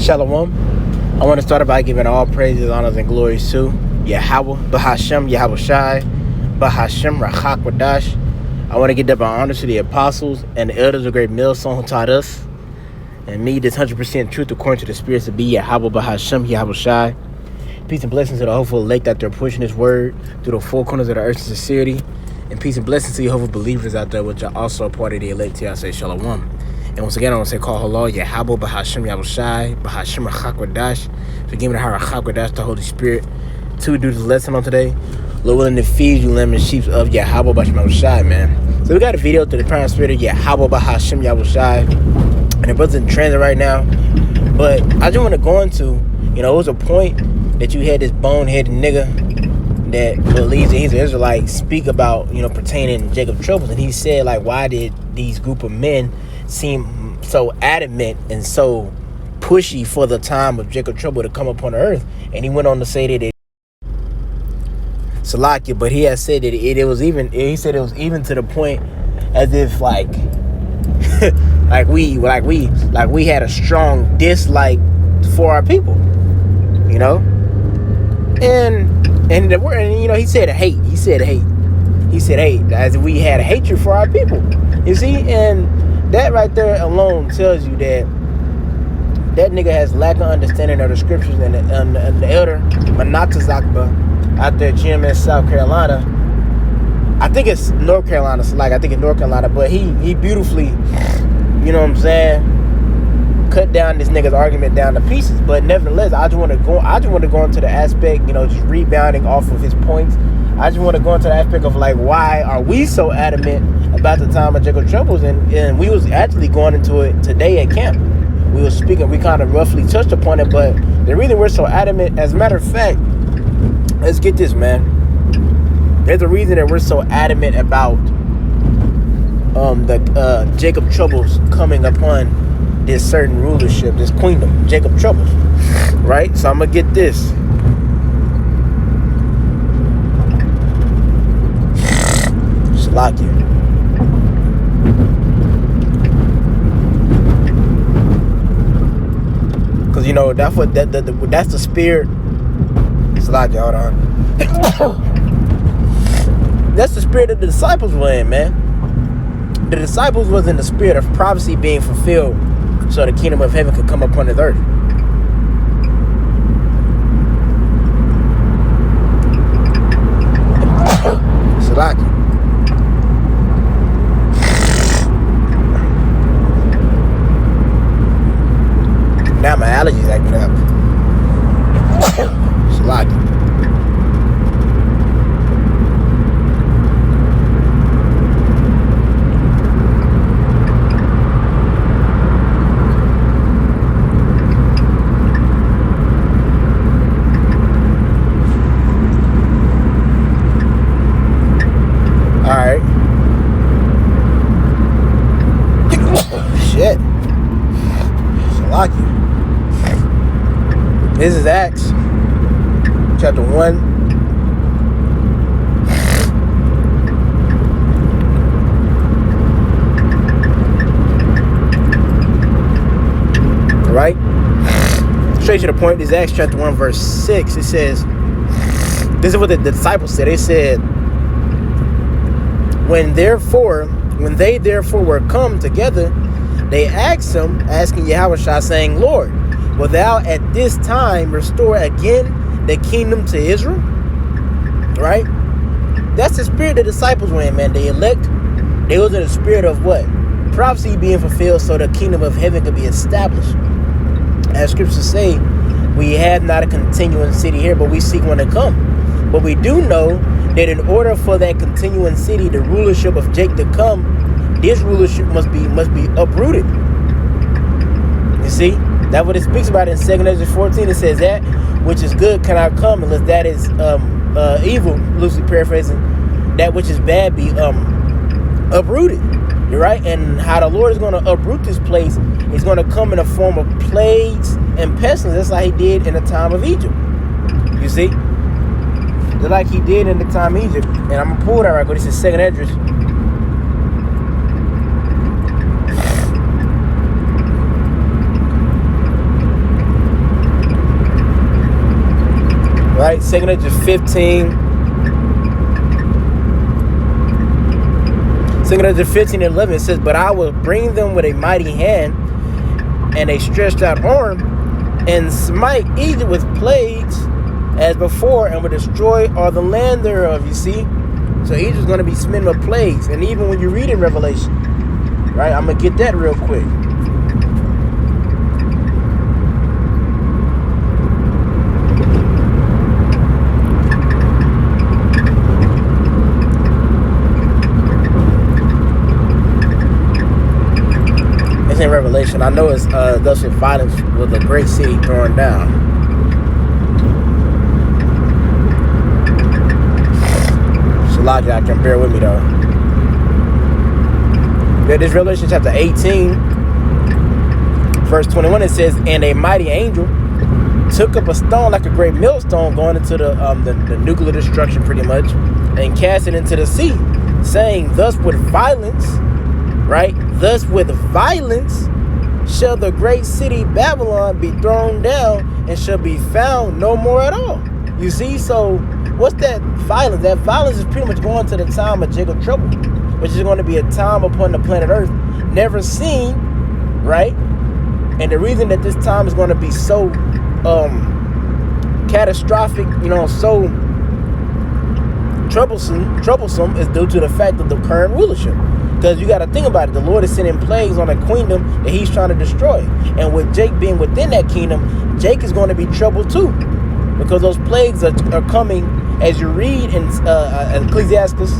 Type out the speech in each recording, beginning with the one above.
Shalom. I want to start by giving all praises, honors, and glories to Yahweh, Bahashem, Yahweh Shai, Bahashem, Rachak Wadash. I want to give double honor to the apostles and the elders of Great Millstone who taught us and me this 100% truth according to the spirits to be Yahweh, Bahashem, Yahweh Shai. Peace and blessings to the hopeful elect that they're pushing this word through the four corners of the earth in sincerity. And peace and blessings to you hopeful believers out there, which are also a part of the elect. Here I say Shalom. And once again, I want to say, call halal, Yahweh, Bahashem, Yahweh Shai, Bahashem, Rachak Wadash. For giving her Rachak Wadash, the Holy Spirit, to do this lesson on today. Lord willing to feed you lemon sheep of Yahweh, Bahashem, Yahweh Shai, man. So we got a video to the parent spirit of Yahweh, Bahashem, Yahweh Shai. And it wasn't in transit right now. But I just want to go into, it was a point that you had this boneheaded nigga that believes that he's an Israelite speak about, pertaining to Jacob's troubles. And he said, why did these group of men seem so adamant and so pushy for the time of Jacob's trouble to come upon the earth? And he went on to say that it Salakia, but he had said that it was even to the point as if we had a strong dislike for our people, and he said hate. He said hate as if we had a hatred for our people. You see, and that right there alone tells you that nigga has lack of understanding of the scriptures. And the elder Manatas Akbar out there, GMS, South Carolina. I think it's North Carolina. But he beautifully, cut down this nigga's argument down to pieces. But nevertheless, I just want to go into the aspect, just rebounding off of his points. I just want to go into the aspect of why are we so adamant about the time of Jacob's troubles? And we was actually going into it today at camp. We were speaking, we kind of roughly touched upon it, but the reason we're so adamant, as a matter of fact, let's get this, man. There's a reason that we're so adamant about the Jacob troubles coming upon this certain rulership, this queendom, Jacob troubles, right? So I'm gonna get this. Salakia. Because that's the spirit. Salakia, hold on. That's the spirit that the disciples were in, man. The disciples was in the spirit of prophecy being fulfilled so the kingdom of heaven could come upon this earth. Salaki. Now my allergies acting up. Salaki. Alright. Shit. Salaki. This is Acts chapter 1. Right? Straight to the point. This is Acts chapter 1 verse 6. It says, this is what the disciples said. They said, When they therefore were come together, they asked him, asking Yahweh Shai, saying, Lord, will thou at this time restore again the kingdom to Israel? Right? That's the spirit the disciples were in, man. They elect, they was in the spirit of what? Prophecy being fulfilled so the kingdom of heaven could be established. As scriptures say, we have not a continuing city here, but we seek one to come. But we do know that in order for that continuing city, the rulership of Jake to come, this rulership must be uprooted. You see, that's what it speaks about in 2 Ezra 14. It says that which is good cannot come unless that is evil, loosely paraphrasing, that which is bad be uprooted. You're right. And how the Lord is going to uproot this place is going to come in the form of plagues and pestilence. That's like he did in the time of Egypt. You see? Just like he did in the time of Egypt. And I'm going to pull that right, but this is 2 Ezra. right? 2 Corinthians 15. 2 Corinthians 15:11, it says, "But I will bring them with a mighty hand and a stretched out arm, and smite Egypt with plagues as before, and will destroy all the land thereof." You see? So Egypt's going to be smitten with plagues. And even when you read in Revelation, right? I'm going to get that real quick. It's in Revelation. I know it's thus with violence with a great city thrown down. Shalaki, I can bear with me though. Yeah, this Revelation chapter 18, verse 21, it says, "And a mighty angel took up a stone like a great millstone," going into the nuclear destruction pretty much, "and cast it into the sea, saying, thus with violence," right? "Thus with violence shall the great city Babylon be thrown down, and shall be found no more at all." You see, so what's that violence? That violence is pretty much going to the time of Jacob's trouble, which is going to be a time upon the planet Earth never seen, right? And the reason that this time is going to be so catastrophic, so troublesome is due to the fact of the current rulership. Because you got to think about it. The Lord is sending plagues on a kingdom that he's trying to destroy. And with Jake being within that kingdom, Jake is going to be troubled too. Because those plagues are coming, as you read in Ecclesiastes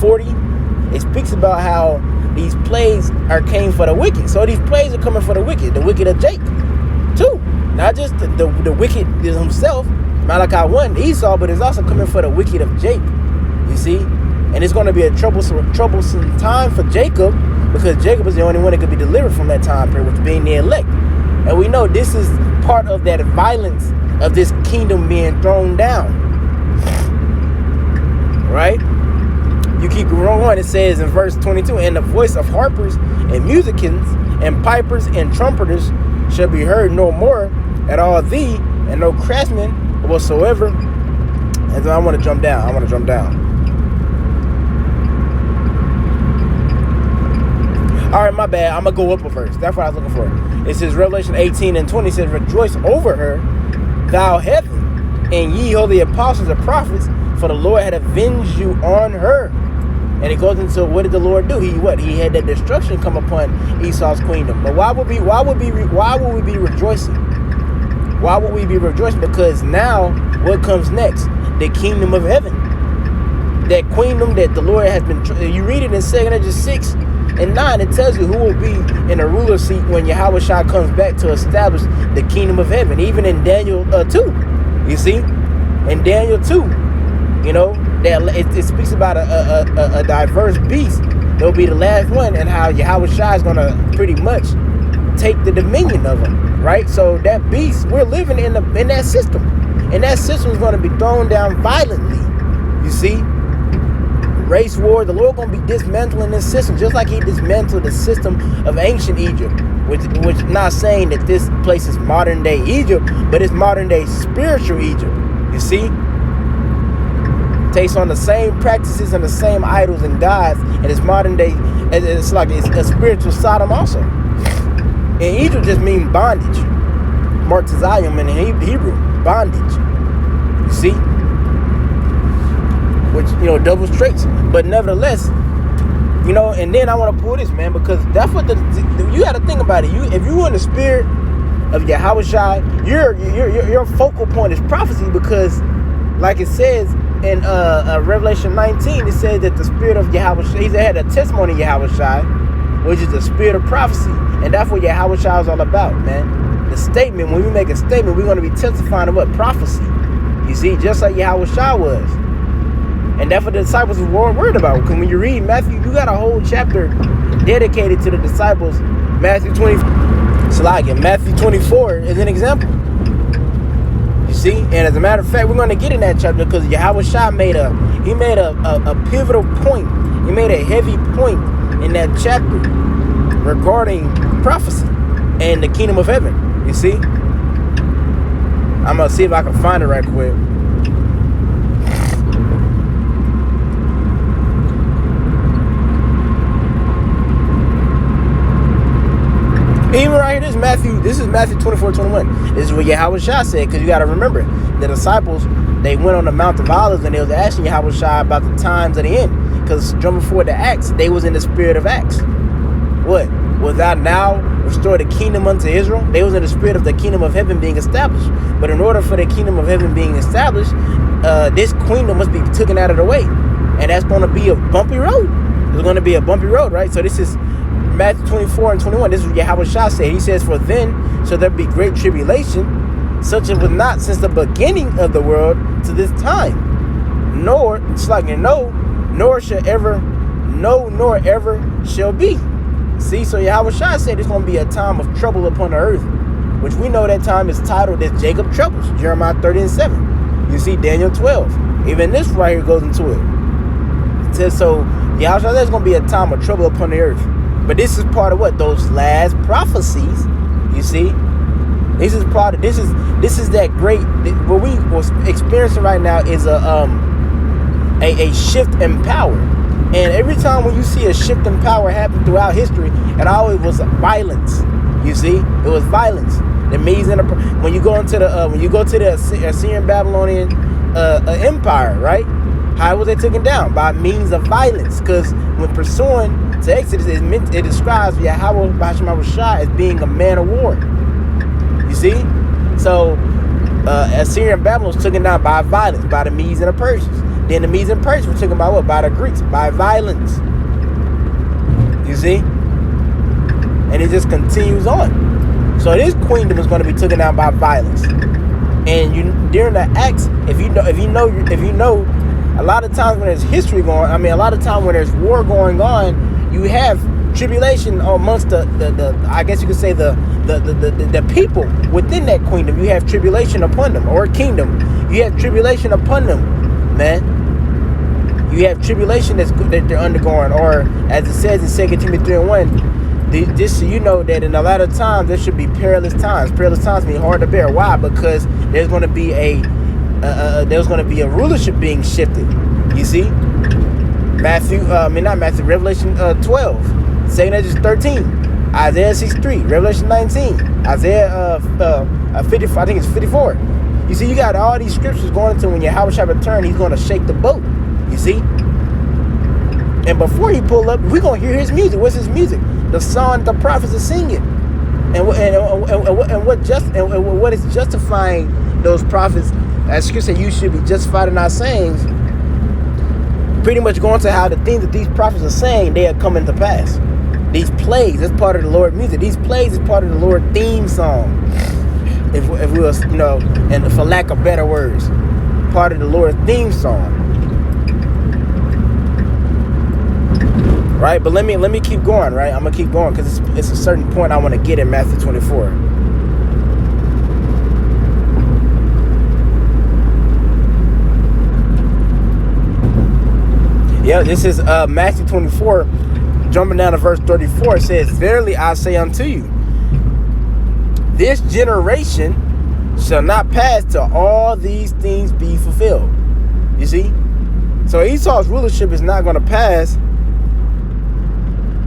40, it speaks about how these plagues came for the wicked. So these plagues are coming for the wicked of Jake too. Not just the wicked himself, Malachi 1, Esau, but it's also coming for the wicked of Jake. You see? And it's going to be a troublesome time for Jacob, because Jacob is the only one that could be delivered from that time period, which being the elect. And we know this is part of that violence of this kingdom being thrown down. Right? You keep going, it says in verse 22, "And the voice of harpers and musicians and pipers and trumpeters shall be heard no more at all thee, and no craftsman whatsoever." And then I want to jump down. All right, my bad. I'm going to go up a verse. That's what I was looking for. It says, Revelation 18:20 says, "Rejoice over her, thou heaven, and ye holy apostles and prophets, for the Lord had avenged you on her." And it goes into, what did the Lord do? He had that destruction come upon Esau's kingdom. But why would we be rejoicing? Why would we be rejoicing? Because now, what comes next? The kingdom of heaven. That kingdom that the Lord has been. You read it in 2 Corinthians 6:9. It tells you who will be in the ruler seat when Yahushua comes back to establish the kingdom of heaven. Even in Daniel 2, you see, in Daniel 2, that it speaks about a diverse beast. It'll be the last one, and how Yahushua is going to pretty much take the dominion of him, right? So that beast, we're living in that system, and that system is going to be thrown down violently. You see, race war. The Lord going to be dismantling this system, just like he dismantled the system of ancient Egypt. Which not saying that this place is modern day Egypt, but it's modern day spiritual Egypt. You see, takes on the same practices and the same idols and gods, and it's modern day. It's like it's a spiritual Sodom also. And Egypt just means bondage. Martizayim in Hebrew, bondage. You see, which double straits, but nevertheless, and then I want to pull this, man, because that's what you got to think about it. If you in the spirit of Yahushua, your focal point is prophecy, because like it says in Revelation 19, it says that the spirit of Yahushua, he had a testimony of Yahushua, which is the spirit of prophecy, and that's what Yahushua is all about, man. The statement, when we make a statement, we're going to be testifying of what? Prophecy. You see, just like Yahushua was. And that's what the disciples were worried about. Because when you read Matthew, you got a whole chapter dedicated to the disciples. Matthew 24 is an example. You see? And as a matter of fact, we're going to get in that chapter, because Yahushua made a pivotal point. He made a heavy point in that chapter regarding prophecy and the kingdom of heaven. You see? I'm going to see if I can find it right quick. Even right here, this is Matthew 24:21. This is what Yahweh Shah said, because you got to remember, the disciples, they went on the Mount of Olives and they was asking Yahweh Shah about the times of the end. Because jumping forward to Acts, they was in the spirit of Acts. What? Will thou now restore the kingdom unto Israel? They was in the spirit of the kingdom of heaven being established. But in order for the kingdom of heaven being established, this kingdom must be taken out of the way. And that's going to be a bumpy road. It's going to be a bumpy road, right? So this is Matthew 24:21. This is what Yahweh Shah said. He says, for then shall there be great tribulation, such as was not since the beginning of the world to this time. Nor shall ever, nor ever shall be. See, so Yahweh Shah said it's going to be a time of trouble upon the earth, which we know that time is titled as Jacob troubles, Jeremiah 30:7. You see Daniel 12. Even this right here goes into it. It says, so Yahweh Shah said it's going to be a time of trouble upon the earth. But this is part of what? Those last prophecies. You see? This is part of, this is that great, what we was experiencing right now is a shift in power. And every time when you see a shift in power happen throughout history, it always was violence. You see, it was violence. The Medes and when you go to the Assyrian Babylonian empire, right? How was they taken down? By means of violence. Because when pursuing to Exodus, it describes Yahweh B'Hashem Shah as being a man of war. You see, so Assyrian Babylon was taken down by violence, by the Medes and the Persians. Then the Medes and Persians were taken by what? By the Greeks, by violence. You see? And it just continues on. So this kingdom is going to be taken down by violence. And during the Acts, if you know, a lot of times when there's history going, a lot of times when there's war going on, you have tribulation amongst the I guess you could say the people within that kingdom. You have tribulation upon them, or kingdom. You have tribulation upon them, man. You have tribulation that they're undergoing, or as it says in 2 Timothy 3:1, this so you know that in a lot of times there should be perilous times. Perilous times mean hard to bear. Why? Because there's going to be a rulership being shifted. You see, Revelation 12, 2 Ezra 13, Isaiah 6:3, Revelation 19, Isaiah 55, I think it's 54. You see, you got all these scriptures going into when Yahweh shall return, he's going to shake the boat. You see? And before he pull up, we're going to hear his music. What's his music? The song the prophets are singing. And what is justifying those prophets, as Scripture said, you should be justified in our sayings, pretty much going to how the things that these prophets are saying, they are coming to pass. These plays, that's part of the Lord music. These plays is part of the Lord theme song. If we was, and for lack of better words, part of the Lord theme song. Right, but let me keep going, right? I'm gonna keep going because it's a certain point I want to get in Matthew 24. Yeah, this is Matthew 24, jumping down to verse 34. It says, verily I say unto you, this generation shall not pass till all these things be fulfilled. You see? So Esau's rulership is not going to pass,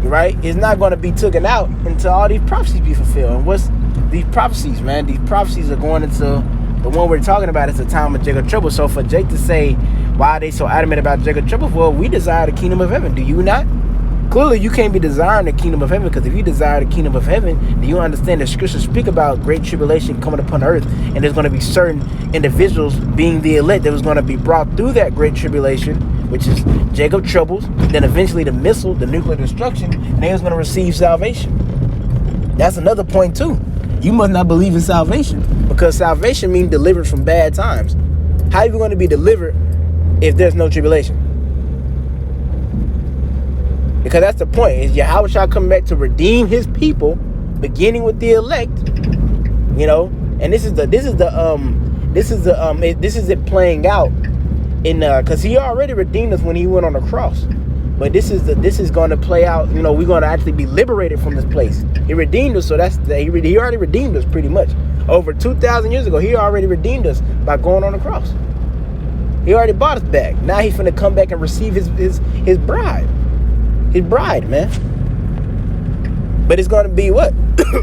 right? It's not going to be taken out until all these prophecies be fulfilled. And what's these prophecies, man? These prophecies are going into the one we're talking about. It's the time of Jacob trouble. So for Jake to say, why are they so adamant about Jacob trouble? Well, we desire the kingdom of heaven. Do you not? Clearly, you can't be desiring the kingdom of heaven, because if you desire the kingdom of heaven, then you understand that scriptures speak about great tribulation coming upon earth, and there's going to be certain individuals being the elect that was going to be brought through that great tribulation, which is Jacob troubles, then eventually the missile, the nuclear destruction, and they was going to receive salvation. That's another point too. You must not believe in salvation, because salvation means deliverance from bad times. How are you going to be delivered if there's no tribulation? Because that's the point. Is Yahweh shall come back to redeem his people, beginning with the elect. And this is it playing out in because he already redeemed us when he went on the cross. But this is going to play out. We're going to actually be liberated from this place. He redeemed us, so he already redeemed us pretty much. Over 2,000 years ago, he already redeemed us by going on the cross. He already bought us back. Now he's finna come back and receive his bride. His bride, man. But it's going to be what?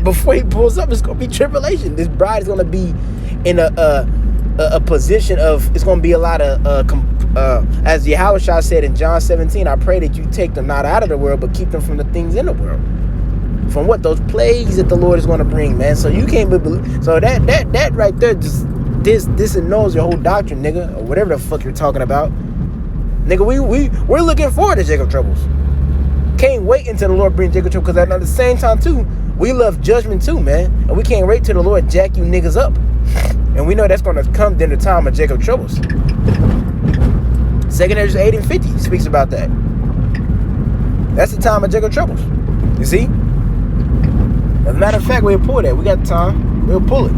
Before he pulls up, it's going to be tribulation. This bride is going to be in a position of, it's going to be a lot of, as Yahushua said in John 17, I pray that you take them not out of the world, but keep them from the things in the world. From what? Those plagues that the Lord is going to bring, man. So you can't believe. So that right there, just this annuls your whole doctrine, nigga, or whatever the fuck you're talking about. Nigga, we're looking forward to Jacob troubles. Can't wait until the Lord brings Jacob trouble, because at the same time too, we love judgment too, man. And we can't wait till the Lord jack you niggas up. And we know that's going to come during the time of Jacob troubles. 2 Ezra 8 and 50 speaks about that. That's the time of Jacob troubles. You see? As a matter of fact, we'll pull that. We got time. We'll pull it.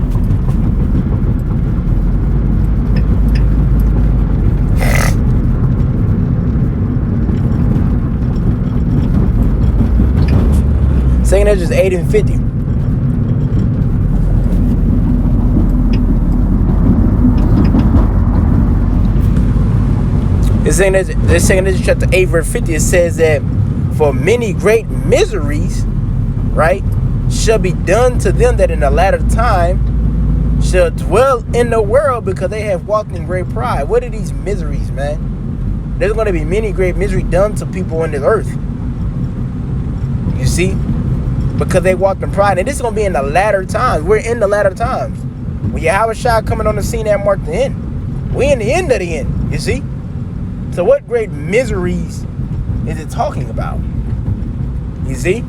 Second Ezra 8 and 50. This Second Ezra chapter 8 verse 50. It says that for many great miseries, right, shall be done to them that in the latter time shall dwell in the world, because they have walked in great pride. What are these miseries, man? There's going to be many great misery done to people on this earth. You see? Because they walked in pride. And this is going to be in the latter times. We're in the latter times. When Yahushua coming on the scene, that marked the end. We're in the end of the end. You see? So what great miseries is it talking about? You see?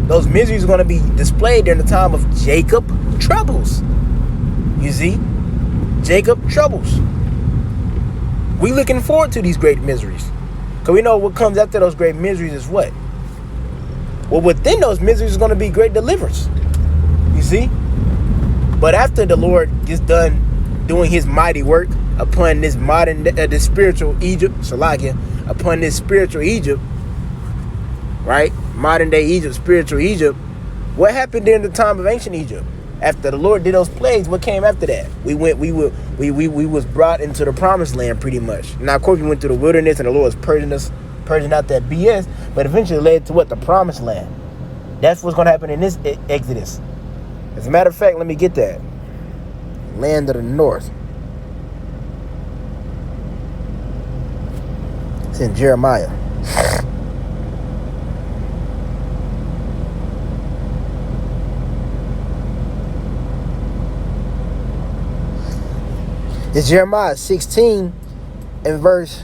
Those miseries are going to be displayed during the time of Jacob troubles. You see? Jacob troubles. We looking forward to these great miseries. Because we know what comes after those great miseries is what? Well, within those miseries is going to be great deliverance. You see? But after the Lord gets done doing his mighty work upon this this spiritual Egypt, Salakia, upon this spiritual Egypt, right? Modern day Egypt, spiritual Egypt. What happened during the time of ancient Egypt? After the Lord did those plagues, what came after that? We was brought into the promised land pretty much. Now, of course, we went through the wilderness and the Lord was purging out that BS, but eventually led to what? The promised land. That's what's going to happen in this Exodus. As a matter of fact, let me get that. Land of the north. It's in Jeremiah. It's Jeremiah 16 and verse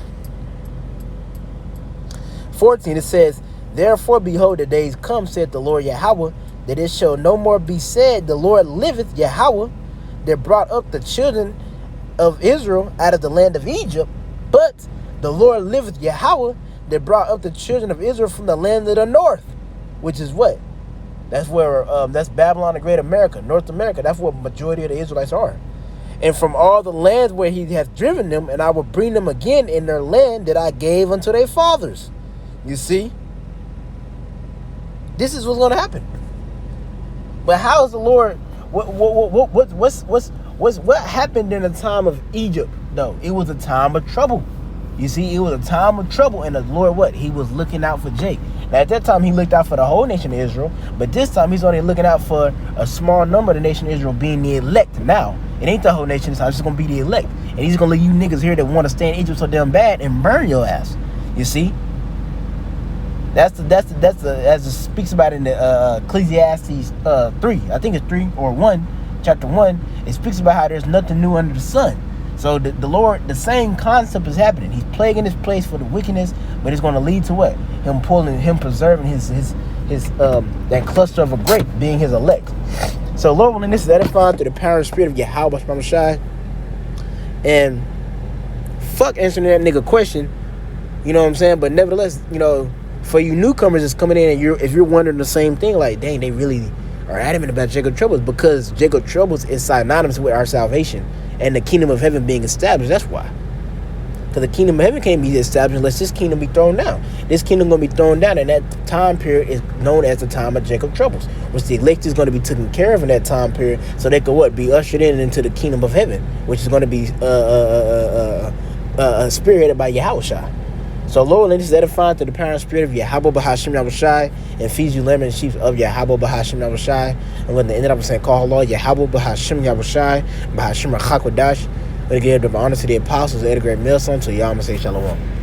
14. It says, therefore, behold, the days come, saith the Lord Yahweh, that it shall no more be said, the Lord liveth, Yahweh, that brought up the children of Israel out of the land of Egypt. But the Lord liveth, Yahweh, that brought up the children of Israel from the land of the north. Which is what? That's where, that's Babylon, the Great America, North America. That's where the majority of the Israelites are. And from all the lands where he hath driven them, and I will bring them again in their land that I gave unto their fathers. You see? This is what's going to happen. But how is the Lord? What happened in the time of Egypt? No, it was a time of trouble. You see, it was a time of trouble, and the Lord, what? He was looking out for Jake. Now, at that time, he looked out for the whole nation of Israel, but this time, he's only looking out for a small number of the nation of Israel being the elect. Now, it ain't the whole nation, it's just going to be the elect. And he's going to leave you niggas here that want to stay in Egypt so damn bad and burn your ass. You see? That's as it speaks about in the Ecclesiastes 3. I think it's 3 or 1, chapter 1. It speaks about how there's nothing new under the sun. So the Lord, the same concept is happening. He's plaguing this place for the wickedness, but it's going to lead to what? Him preserving his that cluster of a grape being his elect. So Lord willing, this is edified through the power and spirit of Yahweh Shai. And fuck answering that nigga question. You know what I'm saying? But nevertheless, you know, for you newcomers that's coming in, and if you're wondering the same thing, like, dang, they really are adamant about Jacob troubles, because Jacob troubles is synonymous with our salvation and the kingdom of heaven being established. That's why. Because the kingdom of heaven can't be established unless this kingdom be thrown down. This kingdom going to be thrown down, and that time period is known as the time of Jacob troubles, which the elect is going to be taken care of in that time period, so they could what? Be ushered into the kingdom of heaven, which is going to be spearheaded by Yahushua. So Lord, let us edify to the power and spirit of Yahweh Bahashim Yahushai and feed you lamb and sheep of Yahweh Bahashim Yahushai. And when the end of it saying, call Lord Yahweh Bahashim Yahushai, Bahashim Rachakwadash. Let us give the honor to the apostles, the great millstone, to Yahweh say Shalom.